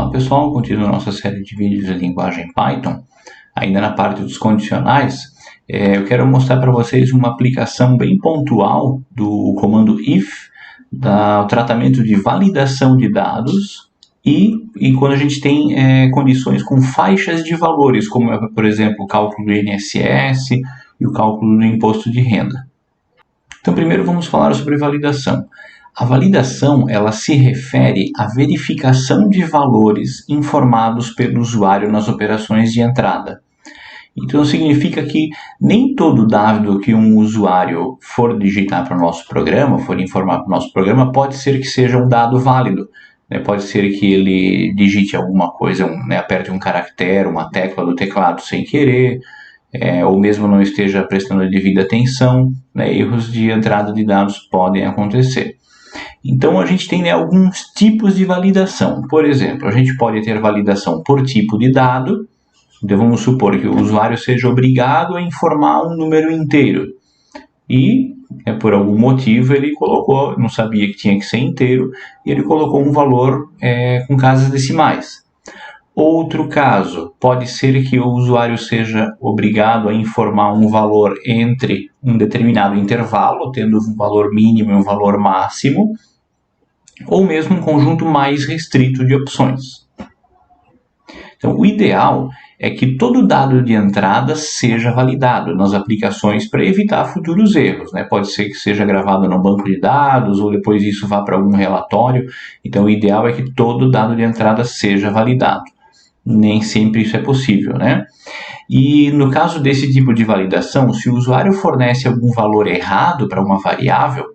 Olá pessoal, continuando nossa série de vídeos de linguagem Python, ainda na parte dos condicionais, eu quero mostrar para vocês uma aplicação bem pontual do comando if, do tratamento de validação de dados e quando a gente tem condições com faixas de valores, como por exemplo o cálculo do INSS e o cálculo do imposto de renda. Então primeiro vamos falar sobre validação. A validação, ela se refere à verificação de valores informados pelo usuário nas operações de entrada. Então significa que nem todo dado que um usuário for digitar para o nosso programa, for informar para o nosso programa, pode ser que seja um dado válido. Pode ser que ele digite alguma coisa, aperte um caractere, uma tecla do teclado sem querer, ou mesmo não esteja prestando devida atenção, erros de entrada de dados podem acontecer. Então a gente tem alguns tipos de validação. Por exemplo, a gente pode ter validação por tipo de dado. Então vamos supor que o usuário seja obrigado a informar um número inteiro. E por algum motivo ele colocou, não sabia que tinha que ser inteiro, e ele colocou um valor com casas decimais. Outro caso, pode ser que o usuário seja obrigado a informar um valor entre um determinado intervalo, tendo um valor mínimo e um valor máximo, ou mesmo um conjunto mais restrito de opções. Então, o ideal é que todo dado de entrada seja validado nas aplicações para evitar futuros erros. Pode ser que seja gravado no banco de dados ou depois isso vá para algum relatório. Então, o ideal é que todo dado de entrada seja validado. Nem sempre isso é possível, E no caso desse tipo de validação, se o usuário fornece algum valor errado para uma variável,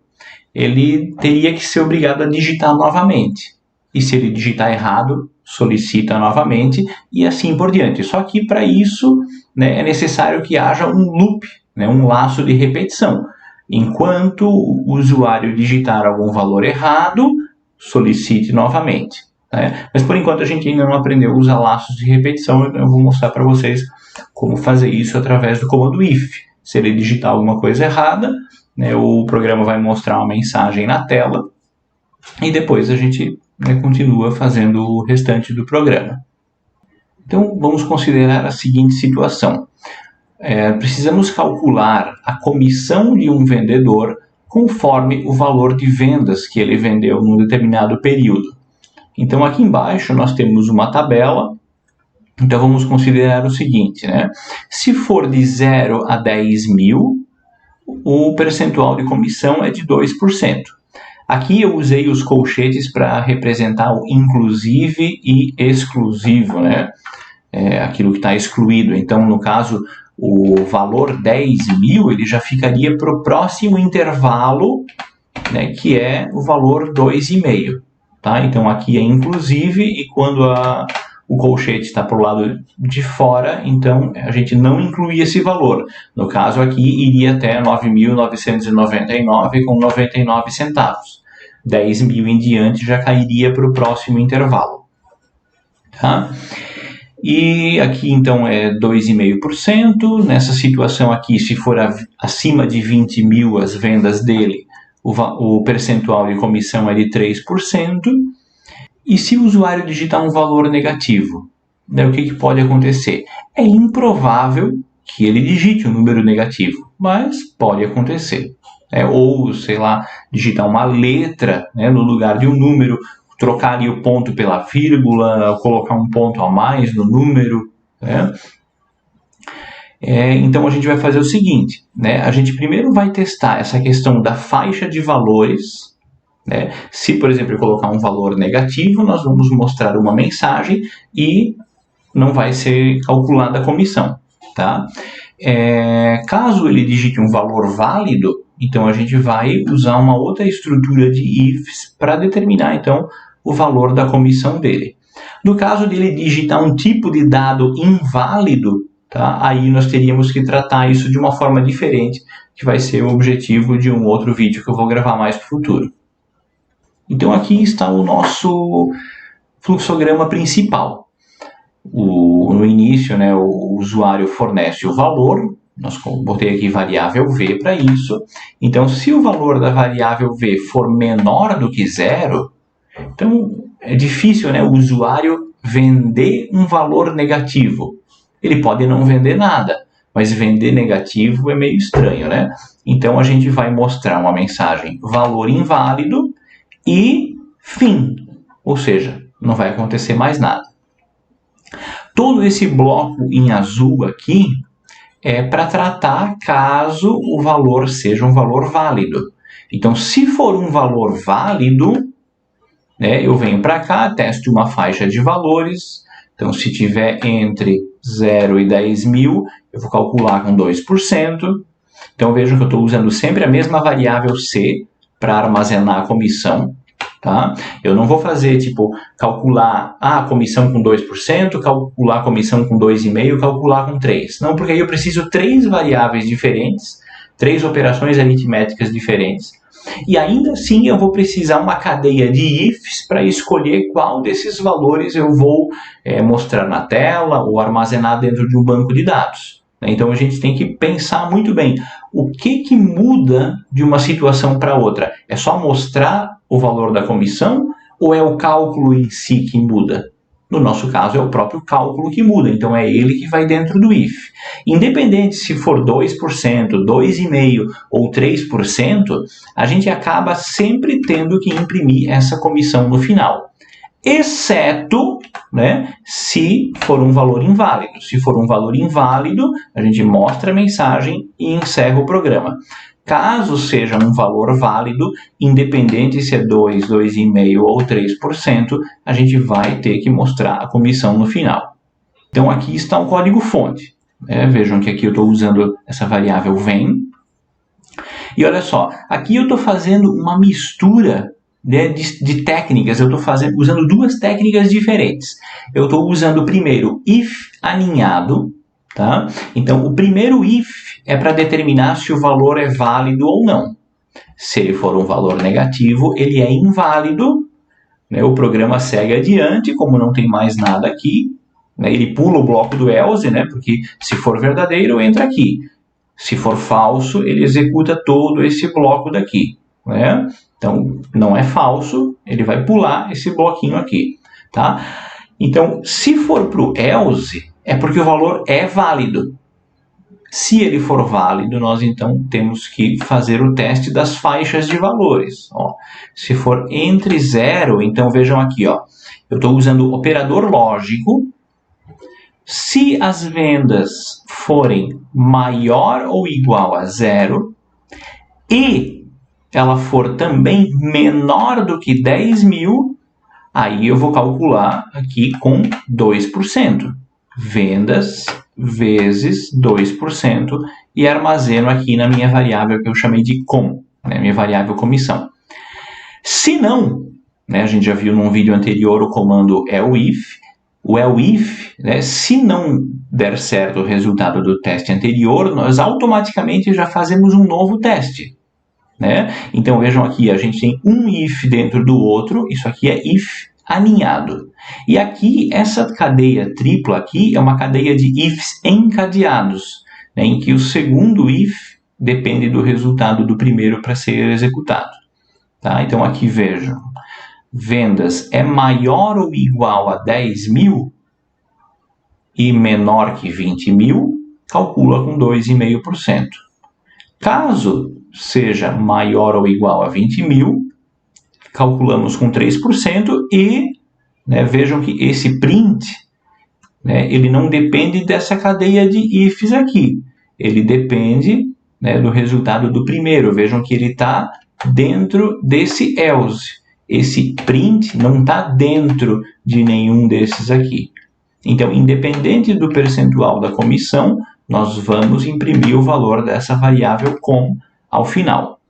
ele teria que ser obrigado a digitar novamente. E se ele digitar errado, solicita novamente e assim por diante. Só que para isso é necessário que haja um loop, um laço de repetição. Enquanto o usuário digitar algum valor errado, solicite novamente. Mas por enquanto a gente ainda não aprendeu a usar laços de repetição, então eu vou mostrar para vocês como fazer isso através do comando if. Se ele digitar alguma coisa errada, o programa vai mostrar uma mensagem na tela e depois a gente continua fazendo o restante do programa. Então vamos considerar a seguinte situação. Precisamos calcular a comissão de um vendedor conforme o valor de vendas que ele vendeu num determinado período. Então aqui embaixo nós temos uma tabela, então vamos considerar o seguinte, Se for de 0 a 10 mil, o percentual de comissão é de 2%. Aqui eu usei os colchetes para representar o inclusive e exclusivo, aquilo que está excluído. Então no caso o valor 10 mil ele já ficaria para o próximo intervalo, que é o valor 2,5. Então aqui é inclusive e quando o colchete está para o lado de fora, então a gente não inclui esse valor. No caso aqui iria até 9.999,99 centavos. 10 mil em diante já cairia para o próximo intervalo. E aqui então é 2,5%. Nessa situação aqui, se for acima de 20 mil as vendas dele, o percentual de comissão é de 3%. E se o usuário digitar um valor negativo, o que pode acontecer? É improvável que ele digite um número negativo, mas pode acontecer. Ou, sei lá, digitar uma letra no lugar de um número, trocar ali o ponto pela vírgula, colocar um ponto a mais no número. Então a gente vai fazer o seguinte, a gente primeiro vai testar essa questão da faixa de valores. Se, por exemplo, eu colocar um valor negativo, nós vamos mostrar uma mensagem e não vai ser calculada a comissão. Caso ele digite um valor válido, então a gente vai usar uma outra estrutura de ifs para determinar então o valor da comissão dele. No caso dele digitar um tipo de dado inválido, aí nós teríamos que tratar isso de uma forma diferente, que vai ser o objetivo de um outro vídeo que eu vou gravar mais para o futuro. Então aqui está o nosso fluxograma principal. No início, o usuário fornece o valor, botei aqui variável v para isso. Então se o valor da variável v for menor do que 0, então é difícil o usuário vender um valor negativo. Ele pode não vender nada, mas vender negativo é meio estranho, né? Então a gente vai mostrar uma mensagem valor inválido e fim, ou seja, não vai acontecer mais nada. Todo esse bloco em azul aqui é para tratar caso o valor seja um valor válido. Então, se for um valor válido, né, eu venho para cá, testo uma faixa de valores. Então, se tiver entre 0 e 10 mil, eu vou calcular com 2%. Então, vejam que eu estou usando sempre a mesma variável C para armazenar a comissão. Tá? Eu não vou fazer, tipo, calcular a comissão com 2%, calcular a comissão com 2,5%, calcular com 3%. Não, porque aí eu preciso 3 variáveis diferentes, 3 operações aritméticas diferentes. E ainda assim eu vou precisar uma cadeia de ifs para escolher qual desses valores eu vou mostrar na tela ou armazenar dentro de um banco de dados. Então a gente tem que pensar muito bem o que muda de uma situação para outra. É só mostrar o valor da comissão ou é o cálculo em si que muda? No nosso caso é o próprio cálculo que muda, então é ele que vai dentro do if. Independente se for 2%, 2,5% ou 3%, a gente acaba sempre tendo que imprimir essa comissão no final. Exceto, né, se for um valor inválido. Se for um valor inválido, a gente mostra a mensagem e encerra o programa. Caso seja um valor válido, independente se é 2%, 2,5% ou 3%, a gente vai ter que mostrar a comissão no final. Então aqui está o código-fonte. Vejam que aqui eu estou usando essa variável vem. E olha só, aqui eu estou fazendo uma mistura de técnicas. Eu estou usando duas técnicas diferentes. Eu estou usando primeiro if aninhado. Tá? Então, o primeiro if é para determinar se o valor é válido ou não. Se ele for um valor negativo, ele é inválido, né? O programa segue adiante, como não tem mais nada aqui, né? Ele pula o bloco do else, né? Porque se for verdadeiro, entra aqui. Se for falso, ele executa todo esse bloco daqui, né? Então, não é falso, ele vai pular esse bloquinho aqui. Tá? Então, se for para o else, é porque o valor é válido. Se ele for válido, nós então temos que fazer o teste das faixas de valores. Ó, se for entre 0, então vejam aqui, ó, eu estou usando o operador lógico. Se as vendas forem maior ou igual a 0 e ela for também menor do que 10 mil, aí eu vou calcular aqui com 2%. Vendas vezes 2% e armazeno aqui na minha variável que eu chamei de com, né, minha variável comissão. Se não, né, a gente já viu num vídeo anterior o comando elif. O elif, né, se não der certo o resultado do teste anterior, nós automaticamente já fazemos um novo teste. Né? Então vejam aqui, a gente tem um if dentro do outro, isso aqui é if aninhado. E aqui, essa cadeia tripla aqui é uma cadeia de ifs encadeados, né, em que o segundo if depende do resultado do primeiro para ser executado. Tá? Então aqui vejam, vendas é maior ou igual a 10 mil e menor que 20 mil, calcula com 2,5%. Caso seja maior ou igual a 20 mil, calculamos com 3% e, né, vejam que esse print, né, ele não depende dessa cadeia de ifs aqui. Ele depende, né, do resultado do primeiro. Vejam que ele está dentro desse else. Esse print não está dentro de nenhum desses aqui. Então, independente do percentual da comissão, nós vamos imprimir o valor dessa variável com ao final.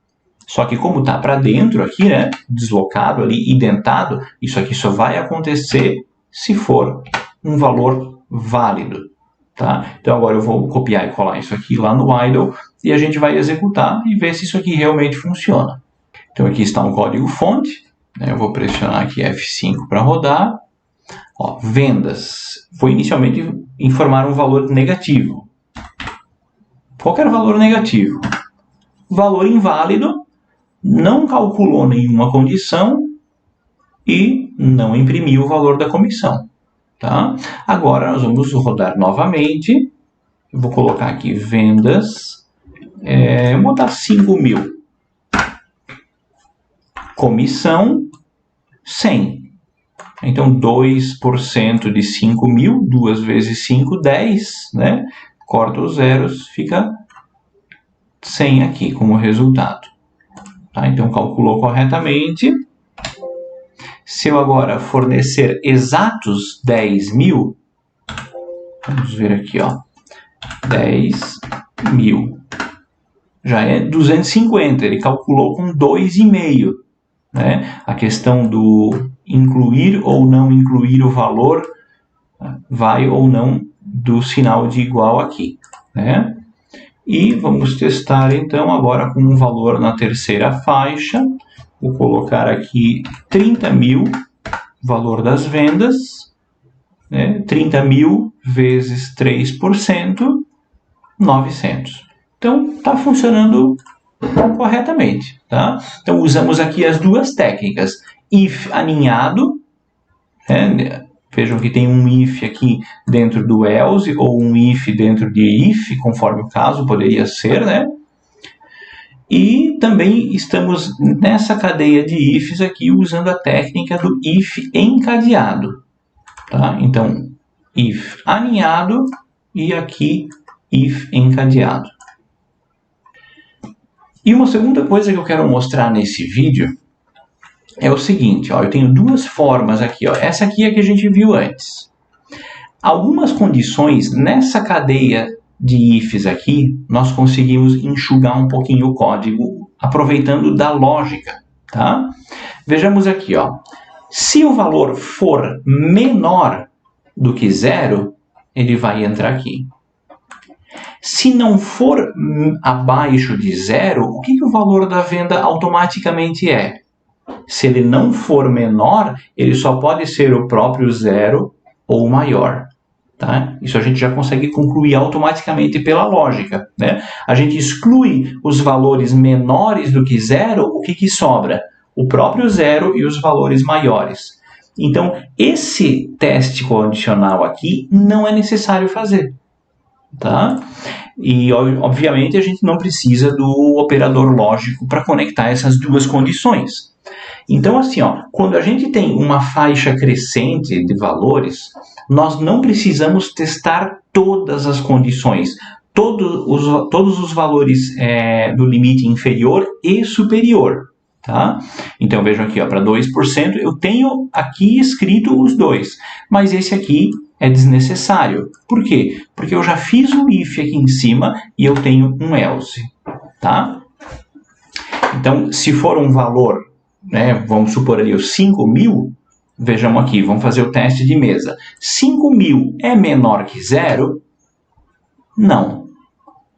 Só que como está para dentro aqui, né, deslocado ali, indentado, isso aqui só vai acontecer se for um valor válido. Tá? Então agora eu vou copiar e colar isso aqui lá no idle e a gente vai executar e ver se isso aqui realmente funciona. Então aqui está um código-fonte, né, eu vou pressionar aqui F5 para rodar. Ó, vendas, foi inicialmente informar um valor negativo. Qualquer valor negativo. Valor inválido, não calculou nenhuma condição e não imprimiu o valor da comissão. Tá? Agora nós vamos rodar novamente. Eu vou colocar aqui vendas, vou botar 5.000. Comissão, 100. Então, 2% de 5.000, 2 vezes 5, 10, né? Corta os zeros, fica 100 aqui como resultado. Tá? Então, calculou corretamente. Se eu agora fornecer exatos 10.000, vamos ver aqui, ó, 10.000, já é 250, ele calculou com 2,5, né? A questão do incluir ou não incluir o valor vai ou não do sinal de igual aqui, né? E vamos testar então agora com um valor na terceira faixa. Vou colocar aqui 30.000, valor das vendas, né? 30.000 vezes 3%, 900. Então, está funcionando corretamente. Tá? Então, usamos aqui as duas técnicas. If aninhado, né? Vejam que tem um if aqui dentro do else, ou um if dentro de if, conforme o caso poderia ser, né? E também estamos nessa cadeia de ifs aqui, usando a técnica do if encadeado. Tá? Então, if aninhado e aqui if encadeado. E uma segunda coisa que eu quero mostrar nesse vídeo é o seguinte, ó, eu tenho duas formas aqui, ó. Essa aqui é a que a gente viu antes. Algumas condições nessa cadeia de ifs aqui, nós conseguimos enxugar um pouquinho o código, aproveitando da lógica, tá? Vejamos aqui, ó. Se o valor for menor do que 0, ele vai entrar aqui. Se não for abaixo de 0, o que o valor da venda automaticamente é? Se ele não for menor, ele só pode ser o próprio 0 ou maior. Tá? Isso a gente já consegue concluir automaticamente pela lógica, né? A gente exclui os valores menores do que 0, o que sobra? O próprio 0 e os valores maiores. Então, esse teste condicional aqui não é necessário fazer. Tá? E, obviamente, a gente não precisa do operador lógico para conectar essas duas condições. Então, assim, ó, quando a gente tem uma faixa crescente de valores, nós não precisamos testar todas as condições, todos os valores do limite inferior e superior. Tá? Então, vejam aqui, para 2%, eu tenho aqui escrito os dois, mas esse aqui é desnecessário. Por quê? Porque eu já fiz um if aqui em cima e eu tenho um else. Tá? Então, se for um valor, né, vamos supor ali os 5.000, vejamos aqui, vamos fazer o teste de mesa. 5.000 é menor que 0? Não,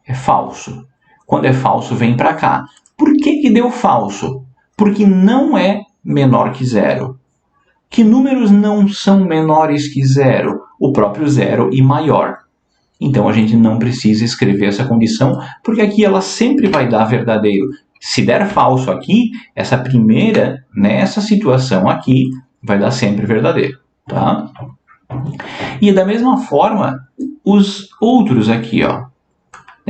é falso. Quando é falso, vem para cá. Por que deu falso? Porque não é menor que 0. Que números não são menores que 0? O próprio 0 e maior. Então, a gente não precisa escrever essa condição, porque aqui ela sempre vai dar verdadeiro. Se der falso aqui, essa primeira, nessa situação aqui, vai dar sempre verdadeiro. Tá? E da mesma forma, os outros aqui, ó.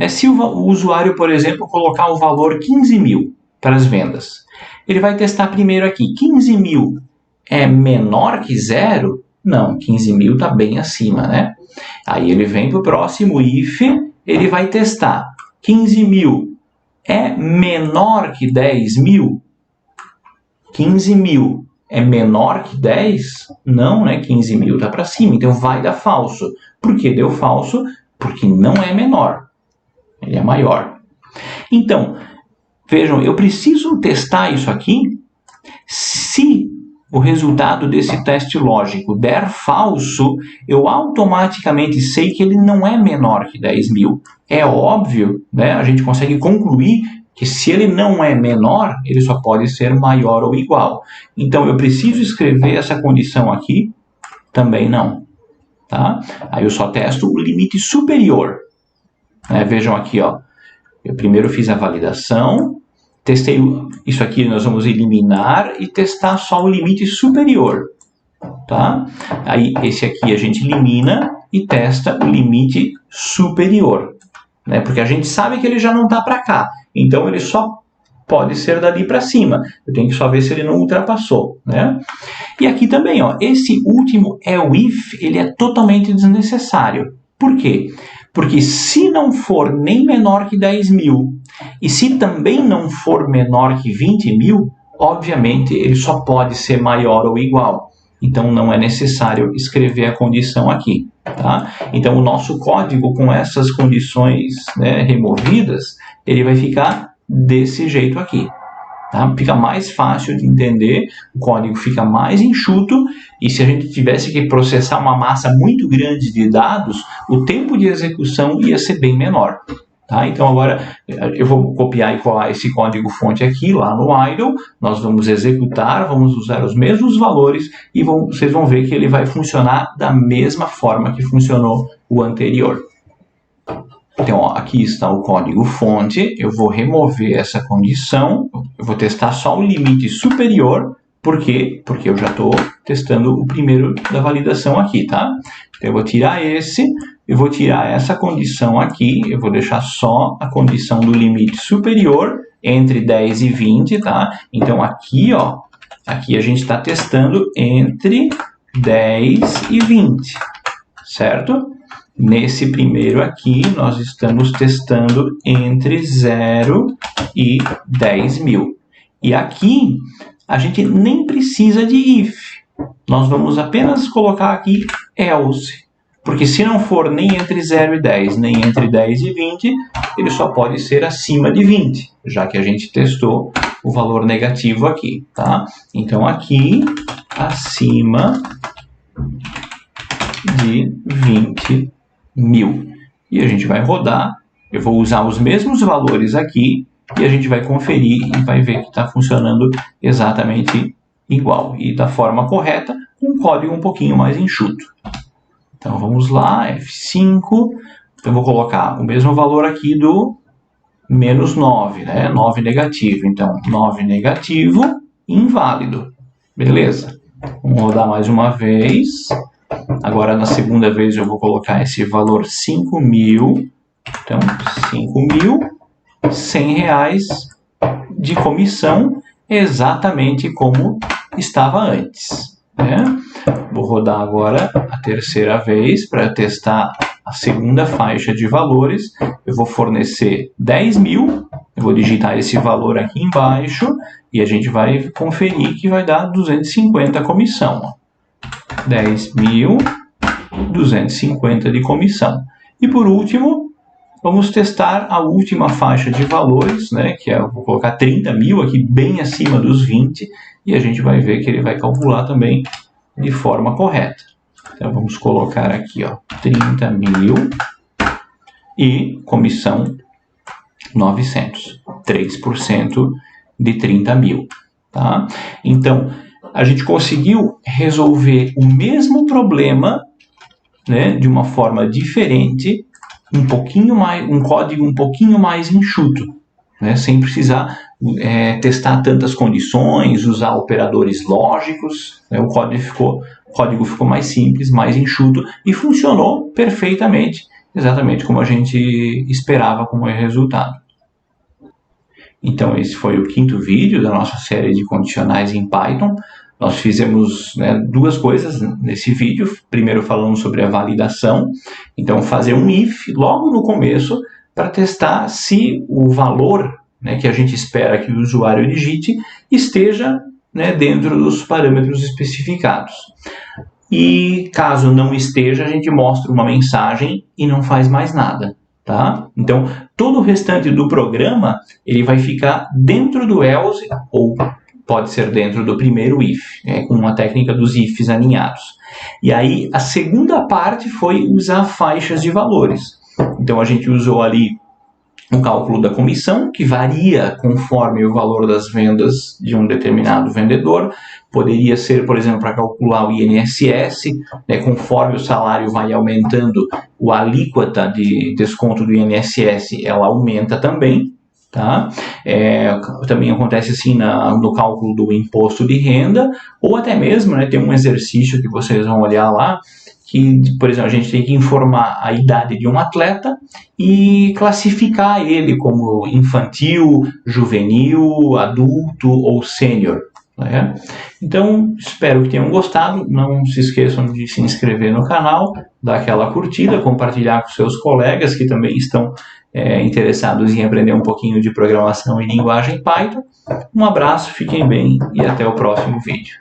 Se o usuário, por exemplo, colocar o valor 15.000 para as vendas, ele vai testar primeiro aqui, 15.000 é menor que 0? Não, 15.000 está bem acima, né? Aí ele vem para o próximo if, ele vai testar, 15.000 é menor que 10.000? 15.000 é menor que 10? Não, né? 15.000 está para cima, então vai dar falso. Por que deu falso? Porque não é menor, ele é maior. Então, vejam, eu preciso testar isso aqui. Se o resultado desse teste lógico der falso, eu automaticamente sei que ele não é menor que 10.000. É óbvio, né? A gente consegue concluir que se ele não é menor, ele só pode ser maior ou igual. Então, eu preciso escrever essa condição aqui? Também não. Tá? Aí eu só testo o limite superior. Vejam aqui, ó. Eu primeiro fiz a validação, testei isso aqui, nós vamos eliminar e testar só o limite superior. tá? Aí esse aqui a gente elimina e testa o limite superior, né? Porque a gente sabe que ele já não está para cá, então ele só pode ser dali para cima. Eu tenho que só ver se ele não ultrapassou, né? E aqui também, ó, esse último if, ele é totalmente desnecessário. Por quê? Porque se não for nem menor que 10 mil e se também não for menor que 20 mil, obviamente ele só pode ser maior ou igual. Então não é necessário escrever a condição aqui, tá? Então o nosso código com essas condições, né, removidas, ele vai ficar desse jeito aqui. Tá? Fica mais fácil de entender, o código fica mais enxuto, e se a gente tivesse que processar uma massa muito grande de dados, o tempo de execução ia ser bem menor. Tá? Então agora eu vou copiar e colar esse código-fonte aqui, lá no idle, nós vamos executar, vamos usar os mesmos valores, e vocês vão ver que ele vai funcionar da mesma forma que funcionou o anterior. Então, ó, aqui está o código-fonte, eu vou remover essa condição, eu vou testar só o limite superior, por quê? Porque eu já estou testando o primeiro da validação aqui, tá? Então, eu vou tirar esse, eu vou tirar essa condição aqui, eu vou deixar só a condição do limite superior, entre 10 e 20, tá? Então, aqui, ó, aqui a gente está testando entre 10 e 20, certo? Nesse primeiro aqui, nós estamos testando entre 0 e 10 mil. E aqui, a gente nem precisa de if. Nós vamos apenas colocar aqui else. Porque se não for nem entre 0 e 10, nem entre 10 e 20, ele só pode ser acima de 20, já que a gente testou o valor negativo aqui, tá? Então, aqui, acima de 20 mil. E a gente vai rodar, eu vou usar os mesmos valores aqui e a gente vai conferir e vai ver que está funcionando exatamente igual. E da forma correta, com um código um pouquinho mais enxuto. Então vamos lá, F5, eu vou colocar o mesmo valor aqui do menos 9, né? 9 negativo. Então 9 negativo, inválido. Beleza. Vamos rodar mais uma vez. Agora, na segunda vez, eu vou colocar esse valor 5.000. Então, 5.100 reais de comissão, exatamente como estava antes, né? Vou rodar agora a terceira vez para testar a segunda faixa de valores. Eu vou fornecer 10 mil, eu vou digitar esse valor aqui embaixo e a gente vai conferir que vai dar 250 comissão. 10.250 de comissão. E por último, vamos testar a última faixa de valores, né, que é, eu vou colocar 30 mil aqui bem acima dos 20, e a gente vai ver que ele vai calcular também de forma correta. Então vamos colocar aqui, ó, 30 mil e comissão 900, 3% de 30 mil. Tá? Então, a gente conseguiu resolver o mesmo problema, né, de uma forma diferente, um código um pouquinho mais enxuto, né, sem precisar testar tantas condições, usar operadores lógicos, né, o código ficou mais simples, mais enxuto e funcionou perfeitamente, exatamente como a gente esperava como resultado. Então esse foi o quinto vídeo da nossa série de condicionais em Python. Nós fizemos, né, duas coisas nesse vídeo. Primeiro falamos sobre a validação. Então fazer um if logo no começo para testar se o valor, né, que a gente espera que o usuário digite esteja, né, dentro dos parâmetros especificados. E caso não esteja, a gente mostra uma mensagem e não faz mais nada. Tá? Então, todo o restante do programa ele vai ficar dentro do else ou pode ser dentro do primeiro if, né, com a técnica dos ifs alinhados. E aí, a segunda parte foi usar faixas de valores. Então, a gente usou ali o cálculo da comissão, que varia conforme o valor das vendas de um determinado vendedor. Poderia ser, por exemplo, para calcular o INSS, né, conforme o salário vai aumentando, a alíquota de desconto do INSS ela aumenta também. Tá? Também acontece assim no cálculo do imposto de renda, ou até mesmo, né, tem um exercício que vocês vão olhar lá, que, por exemplo, a gente tem que informar a idade de um atleta e classificar ele como infantil, juvenil, adulto ou sênior. Né? Então, espero que tenham gostado. Não se esqueçam de se inscrever no canal, dar aquela curtida, compartilhar com seus colegas que também estão interessados em aprender um pouquinho de programação e linguagem Python. Um abraço, fiquem bem e até o próximo vídeo.